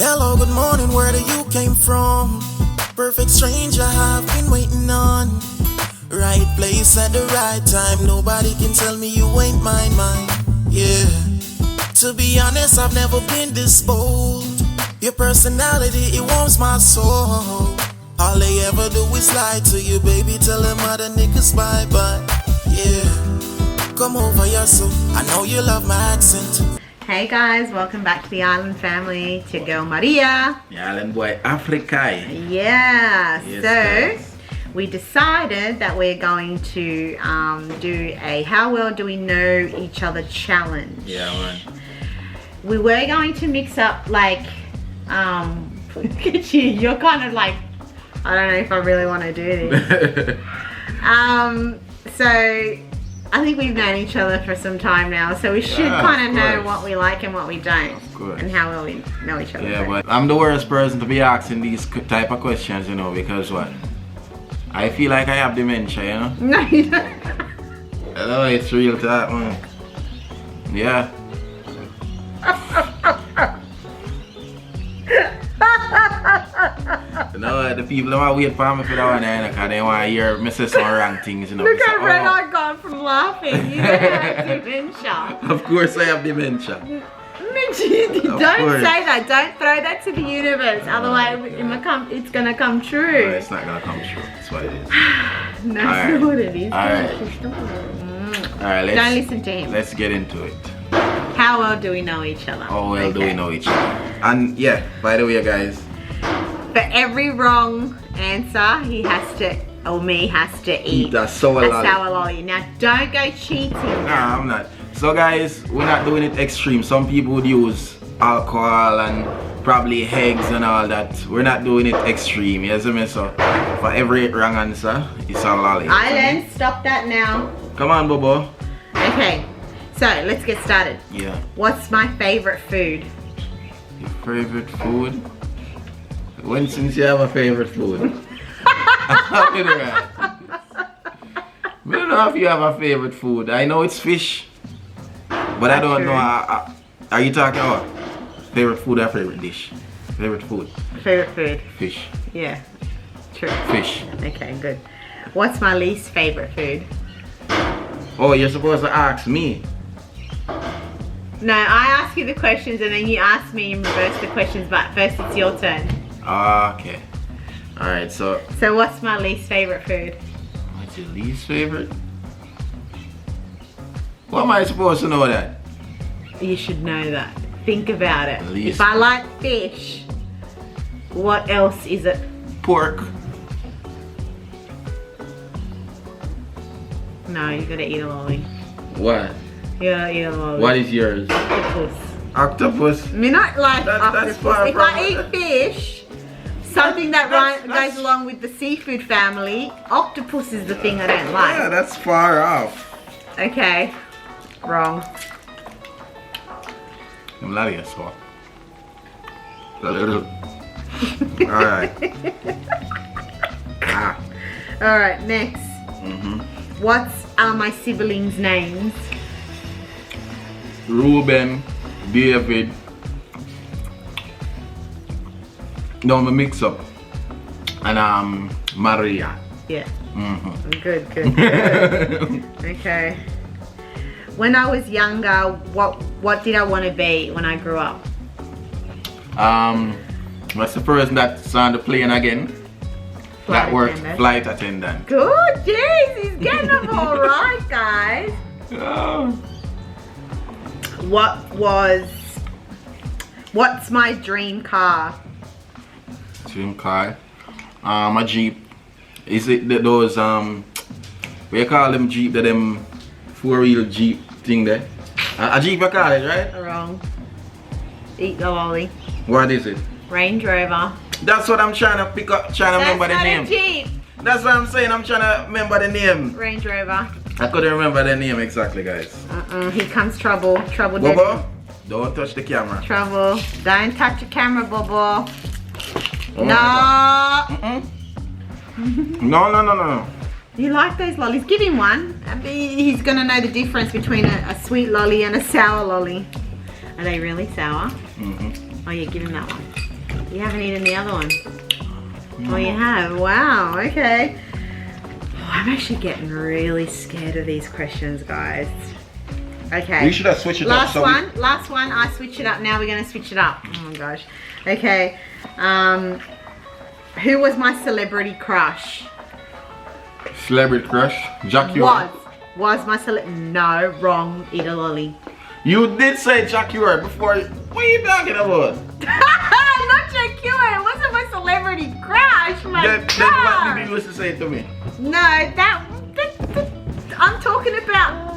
Hello, good morning, where do you came from? Perfect stranger, I've been waiting on. Right place at the right time, nobody can tell me you ain't mine. Yeah, to be honest, I've never been this bold. Your personality, it warms my soul. All they ever do is lie to you, baby, tell them other niggas bye-bye. Yeah, come over here, so I know you love my accent. Hey guys, welcome back to the island family, to girl Maria. The island boy Africa. Yeah, Yes, so guys. we decided that we're going to do a how well do we know each other challenge. Yeah, man. We were going to mix up like, look at you, you're kind of like, I don't know if I really want to do this. So I think we've known each other for some time now, so we should kind of know what we like and what we don't, and how well we know each other. Yeah, but I'm the worst person to be asking these type of questions, you know, because what? I feel like I have dementia, you know? No, you don't. I know it's real talk, man. Yeah. You know, the people that wait for me for that one, because they want to hear me say some wrong things, you know. Look say, how red I got from laughing. You don't have dementia. Of course I have dementia. Don't say that. Don't throw that to the universe. Otherwise, it's gonna come true. No, it's not gonna come true. That's what it is. No, that's not what it is. Alright, Don't listen to him. Let's get into it. How well do we know each other? How well do we know each other? And yeah, by the way, guys, For every wrong answer, he has to, or me has to eat a sour lolly. Now, don't go cheating. Nah, I'm not. So guys, we're not doing it extreme. Some people would use alcohol and probably eggs and all that. We're not doing it extreme, you see me? So for every wrong answer, it's a lolly. Island, stop that now. Come on, Bobo. Okay, so let's get started. Yeah. What's my favorite food? Your favorite food? When since you have a favorite food? I don't know if you have a favorite food. I know it's fish, but I don't know. Are you talking about favorite food or favorite dish? Favorite food? Favorite food. Fish. Yeah, true. Fish. Okay, good. What's my least favorite food? Oh, you're supposed to ask me. No, I ask you the questions and then you ask me and reverse the questions, but first it's your turn. Okay. Alright, so what's my least favorite food? what's your least favorite? What am I supposed to know that? You should know that. Think about it. Least- If I like fish, what else is it? Pork. No, you gotta eat a lolly. What? You gotta eat a lolly. What is yours? Octopus. Octopus? I mean, not like That's octopus. far If from I eat fish, something that goes along with the seafood family, octopus is the thing I don't like. Yeah, that's far off. Okay, wrong. I'm not here, so. Alright. All right, next. What's my siblings' names? Ruben, David. No, I'm a mix up. And Maria. Yeah. Good. Okay. When I was younger, what did I want to be when I grew up? What's the person that's on the plane again? That worked flight attendant. Good, jeez, he's getting them all right, guys. Oh. What's my dream car? Dream car? A Jeep. Is it those we call them Jeep, them 4-wheel Jeep thing there? A Jeep you call it, right? Wrong. Eat the lolly. What is it? Range Rover. That's what I'm trying to pick up, trying to remember the name. That's not a Jeep. That's what I'm saying, I'm trying to remember the name. Range Rover. I couldn't remember the name exactly, guys. Here comes trouble. Trouble. Bobo, don't touch the camera. Trouble. Don't touch the camera, Bobo. Oh No. No. You like those lollies? Give him one. He's gonna know the difference between a sweet lolly and a sour lolly. Are they really sour? Oh yeah, give him that one. You haven't eaten the other one. Oh, you have? Wow, okay. Oh, I'm actually getting really scared of these questions, guys. Okay. We should have switched it up. Last one, I switch it up. Now we're going to switch it up. Oh my gosh. Okay. Who was my celebrity crush? Celebrity crush? Jack Ure. Was my no, wrong, eat a lolly. You did say Jack Ure before. What are you talking about? Not Jack Ure, it wasn't my celebrity crush, my Then what did you used to say to me? No, that I'm talking about.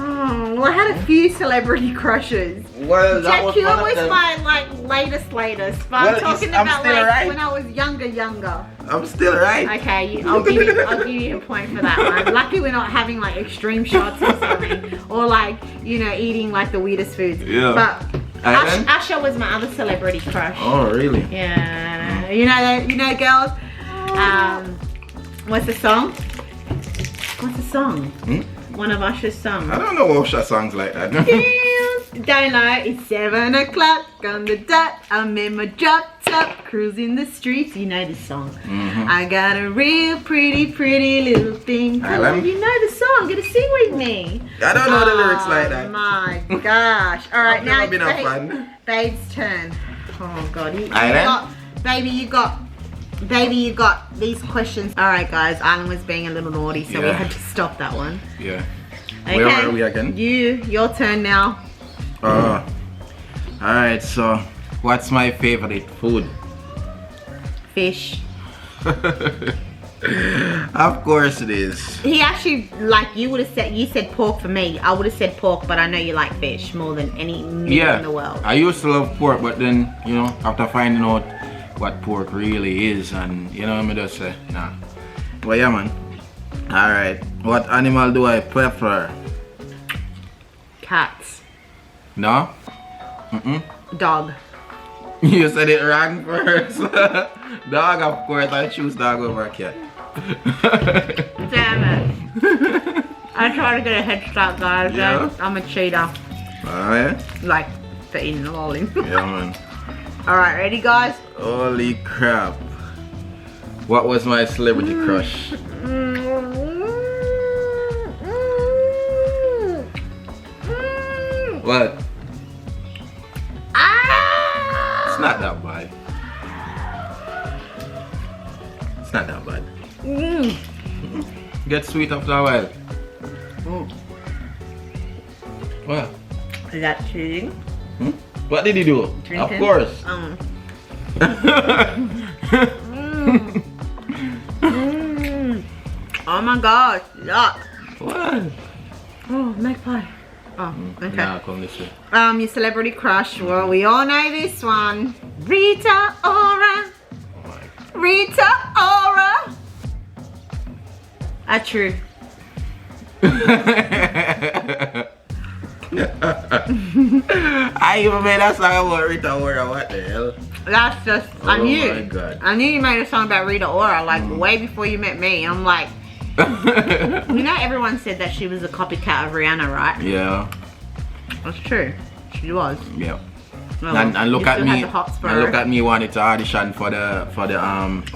Oh, well, I had a few celebrity crushes. Well, that Jack Ure was them. my latest. But Well, I'm talking I'm about still like right. when I was younger. I'm still right. Okay, I'll give you a point for that one. Lucky we're not having like extreme shots or something, or like eating like the weirdest foods. Yeah. But Usher was my other celebrity crush. Oh, really? Yeah. You know, girls. What's the song? One of Usher's songs. I don't know Usher songs like that. Don't know, it's 7 o'clock on the dot. I'm in my drop top, cruising the streets. You know this song. I got a real pretty little thing. Alan? You know the song, gonna sing with me. I don't know the lyrics like that. My gosh. Alright, I've now never been a fan. Babe's turn. Oh god. Baby, you got these questions. Alright guys, Alan was being a little naughty, so we had to stop that one. Yeah. Okay. Where are we again? Your turn now. Alright, so what's my favorite food? Fish. Of course it is. He actually, like you said pork for me. I would have said pork, but I know you like fish more than any meat in the world. I used to love pork, but then, after finding out what pork really is, and I just say, nah. But yeah, man. Alright, what animal do I prefer? Cats. No? Dog. You said it wrong first. Dog, of course. I choose dog over a cat. Damn it. I try to get a head start, guys. Yeah. I'm a cheater. Oh, yeah? Like, for eating a lolly. Yeah, man. Alright, ready, guys? Holy crap. What was my celebrity crush? What? It's not that bad. It's not that bad. Get sweet after a while. What? Is that cheating? What did he do? Drinking? Of course. Oh my gosh, yuck. What? Oh, magpie. Oh, okay. Nah, come this way. Your celebrity crush. Well, we all know this one. Rita Ora. Rita Ora. True. I even made that song about Rita Ora. What the hell? That's just, I Oh knew. my God. I knew you made a song about Rita Ora, like way before you met me. I'm like, everyone said that she was a copycat of Rihanna, right? Yeah. That's true. She was. Yeah. Well, And look you at still me. had the hots for And her. look at me wanting to audition for the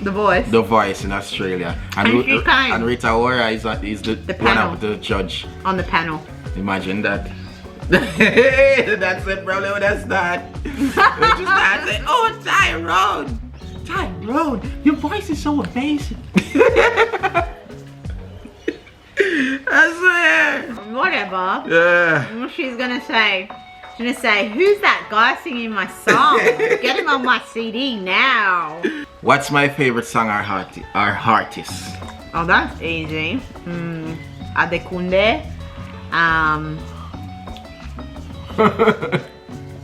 Voice. The Voice in Australia. And she came. And Rita Ora is the one panel. of the judge. On the panel. Imagine that. That's it, probably what that's that. We just start saying, oh, Tyrone, your voice is so amazing. I swear. Whatever. Yeah. What she's gonna say? She's gonna say, who's that guy singing my song? Get him on my CD now. What's my favorite song or artist? Oh, that's easy. Adekunle.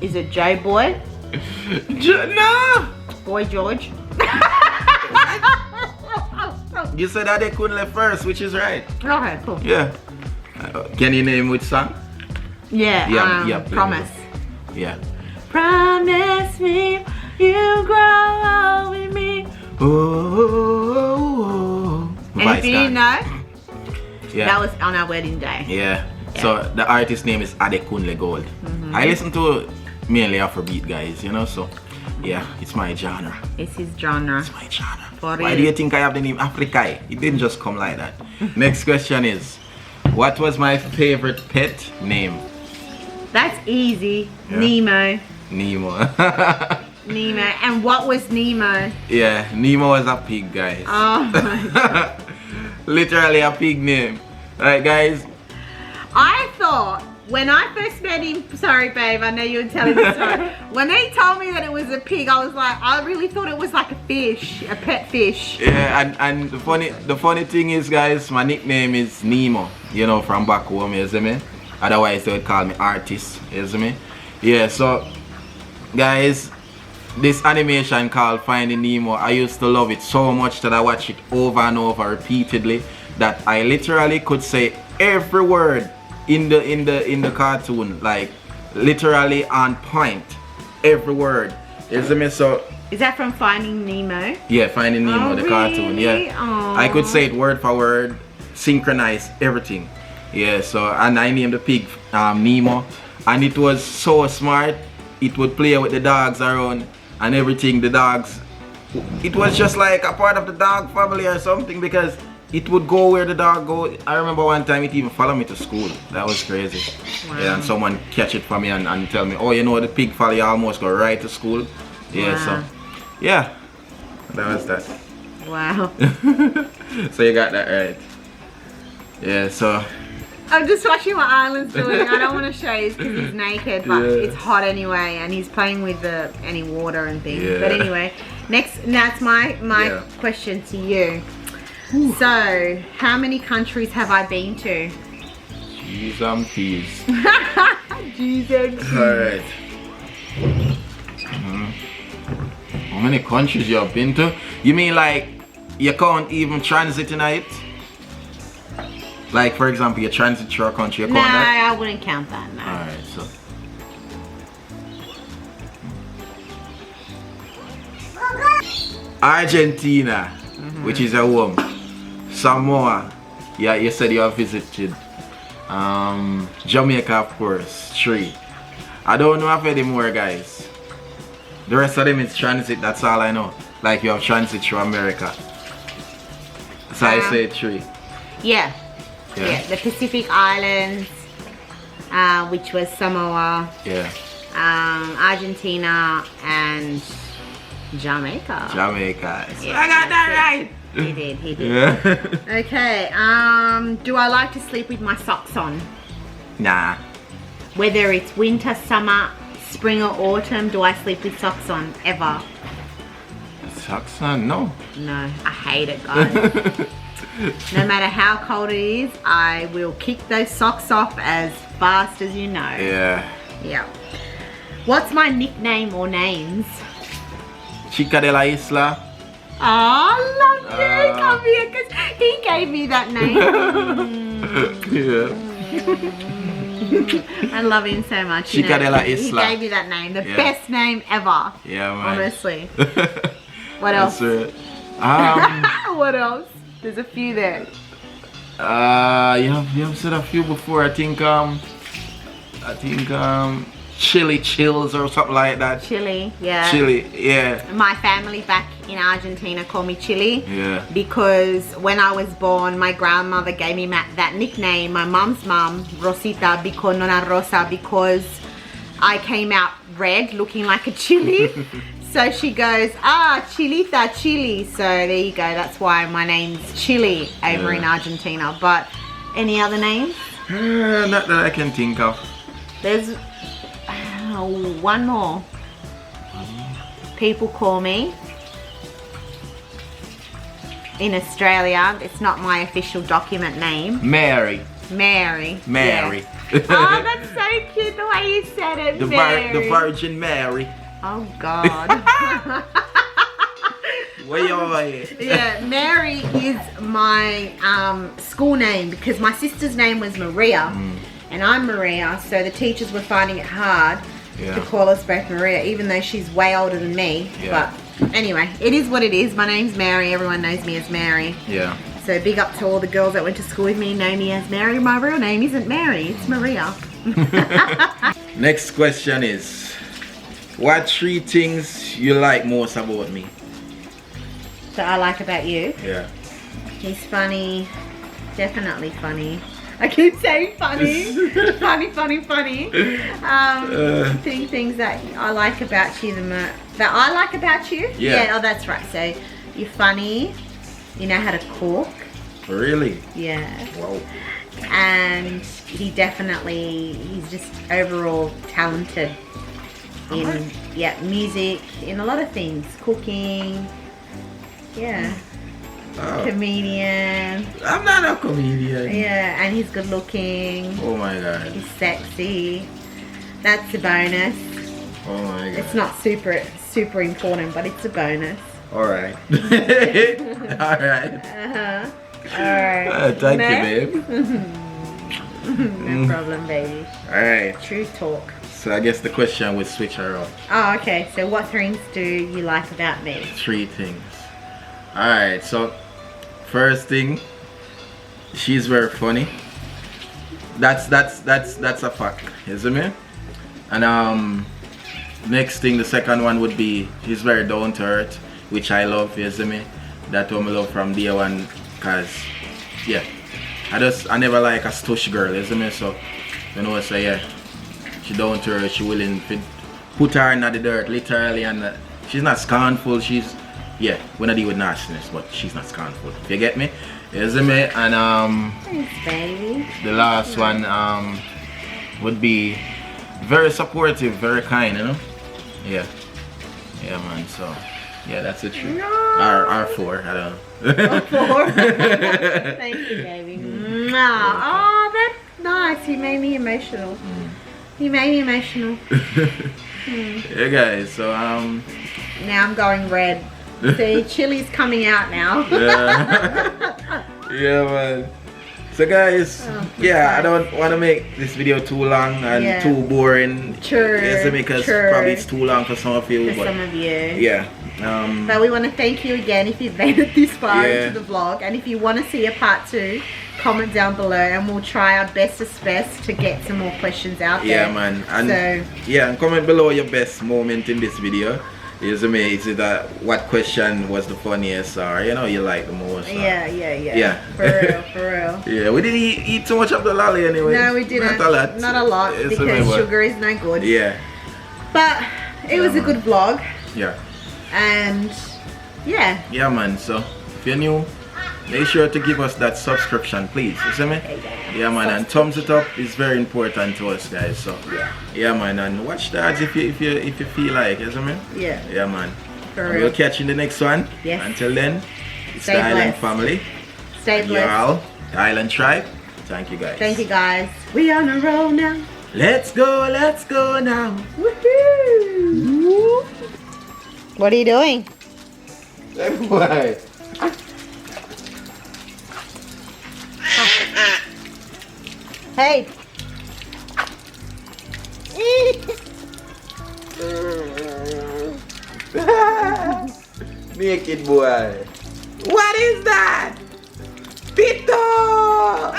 Is it J Boy? No. Boy George? You said Adekunle first, which is right. Okay, cool. Yeah. Can you name which song? Yeah, Promise. Yeah. Promise me you grow old with me. Oh. And if you didn't know, Yeah. that was on our wedding day. Yeah. So the artist name is Adekunle Gold. I listen to mainly Afrobeat guys, so Yeah, it's my genre. It's his genre. It's my genre. For Why real. do you think I have the name Africa? It didn't just come like that. Next question is, what was my favorite pet name? That's easy. Yeah. Nemo. Nemo. Nemo. And what was Nemo? Yeah, Nemo was a pig, guys. Oh my god. Literally a pig name. Alright, guys. I thought when I first met him, sorry babe, I know you were telling the story. When he told me that it was a pig, I was like, I really thought it was like a fish, a pet fish. Yeah, and the funny thing is, guys, my nickname is Nemo, you know, from back home, you see me? Otherwise they would call me Artist, you see me? Yeah, so guys, this animation called Finding Nemo, I used to love it so much that I watch it over and over repeatedly, that I literally could say every word in the cartoon, like literally on point, every word. You see me? So Is that from Finding Nemo? yeah, Finding Nemo, Oh, the cartoon. really? Yeah, Aw. I could say it word for word, synchronize everything. Yeah, so and I named the pig Nemo, and it was so smart. It would play with the dogs around and everything. The dogs, it was just like a part of the dog family or something, because it would go where the dog go. I remember one time it even followed me to school. That was crazy. Wow. Yeah, and someone catch it for me and tell me, oh, you know, the pig follow you almost go right to school. Yeah, Wow. so yeah, that was that. Wow. So you got that right. Yeah, so I'm just watching what Island's doing. I don't want to show you because he's naked, but Yeah. it's hot anyway, and he's playing with any water and things. Yeah. But anyway, that's my Yeah. question to you. So, how many countries have I been to? Cheese and peas. Jesus. Alright. How many countries you have been to? You mean like you can't even transit tonight? Like for example, you transit through a country, you No, count that? I wouldn't count that. No. Alright, so Argentina, which is a home. Samoa, yeah, you said you have visited. Jamaica, of course, 3. I don't know if any more, guys. The rest of them is transit, that's all I know. Like you have transit through America. So I say 3. Yeah. Yeah. Yeah. The Pacific Islands, which was Samoa, Yeah. Argentina, and Jamaica. Jamaica. Yeah, I got that that's right. it. He did, he did. Yeah. Okay, do I like to sleep with my socks on? Nah. Whether it's winter, summer, spring or autumn, do I sleep with socks on? Ever? Socks on? No. No, I hate it, guys. No matter how cold it is, I will kick those socks off as fast as you know. Yeah. Yeah. What's my nickname or names? Chica de la Isla. Oh, I love you. Come here, because he gave me that name. Yeah. I love him so much. you Chica know. de la He Isla. gave me that name. The Yeah. best name ever. Yeah, man. Honestly. What else? That's right. What else? There's a few there. You have said a few before. I think Chili Chills or something like that. Chili, yeah. Chili, yeah. My family back in Argentina call me Chili. Yeah. Because when I was born, my grandmother gave me that nickname, my mom's mom, Rosita, because Nona Rosa, because I came out red looking like a chili. So she goes, Chilita, Chili. So there you go. That's why my name's Chili over in Argentina. But any other names? Not that I can think of. There's one more. People call me in Australia. It's not my official document name. Mary. Mary. Mary. Yeah. Oh, that's so cute the way you said it. Mary. The Virgin Mary. Oh God. Where you are? Yeah, Mary is my school name because my sister's name was Maria and I'm Maria, so the teachers were finding it hard to call us both Maria, even though she's way older than me. Yeah. But anyway, it is what it is. My name's Mary. Everyone knows me as Mary. Yeah. So big up to all the girls that went to school with me know me as Mary. My real name isn't Mary, it's Maria. Next question is, What 3 things you like most about me? That I like about you. Yeah. He's funny. Definitely funny. I keep saying funny. funny. Things that I like about you the most. That I like about you? Yeah. Oh, that's right. So you're funny. You know how to cook. Really? Yeah. Wow. And he's just overall talented in music, in a lot of things, cooking. Yeah. Oh. Comedian. I'm not a comedian. Yeah, and he's good looking. Oh my god. He's sexy. That's a bonus. Oh my god. It's not super important, but it's a bonus. Alright. Alright. Alright. Thank you, babe. No problem, baby. Alright. True talk. So I guess the question would switch around. Oh, okay. So what things do you like about me? 3 things. Alright, so first thing, she's very funny. That's a fact, isn't it? And next thing, the second one would be she's very down to earth, which I love, isn't it? That one I love from day one, cause yeah, I never like a stush girl, isn't it? So you know, so yeah, she down to earth, she willing to put her in the dirt, literally, and she's not scornful. She's we not deal with nastiness, but she's not scornful. You get me? Isn't me? And Thanks, baby. the last one would be very supportive, very kind, you know? Yeah, man. So yeah, that's it. True. No. Or 4, I don't know. 4. Thank you, baby. Oh, that's nice. You made me emotional. You made me emotional. Yeah, guys. So Now I'm going red. See, chili's coming out now. yeah, man. So guys, I don't want to make this video too long and too boring. True. Because probably it's too long for some of you. For some of you. Yeah. But we want to thank you again if you've made it this far Yeah. into the vlog, and if you want to see a part 2, comment down below and we'll try our bestest to get some more questions out there. Yeah, man. And So and comment below your best moment in this video. Is that what question was the funniest, or you know you like the most? Or, yeah. For real. Yeah, we didn't eat too much of the lolly anyway. No, we didn't. Not a lot. It's because sugar is no good. Yeah. But it was a good vlog. Yeah. And yeah. Yeah, man. So if you're new, make sure to give us that subscription, please. You see me? Yeah, man. And thumbs it up is very important to us, guys. So yeah, man. And watch the ads if you feel like. You see me? Yeah. Yeah, man. For We'll catch you in the next one. Yes. Until then, it's Stay the Island blessed. family. Stay You're blessed. all the Island tribe. Thank you, guys. Thank you, guys. We on a roll now. Let's go now. Woohoo! What are you doing? Why? Hey. Naked boy. What is that? Pito!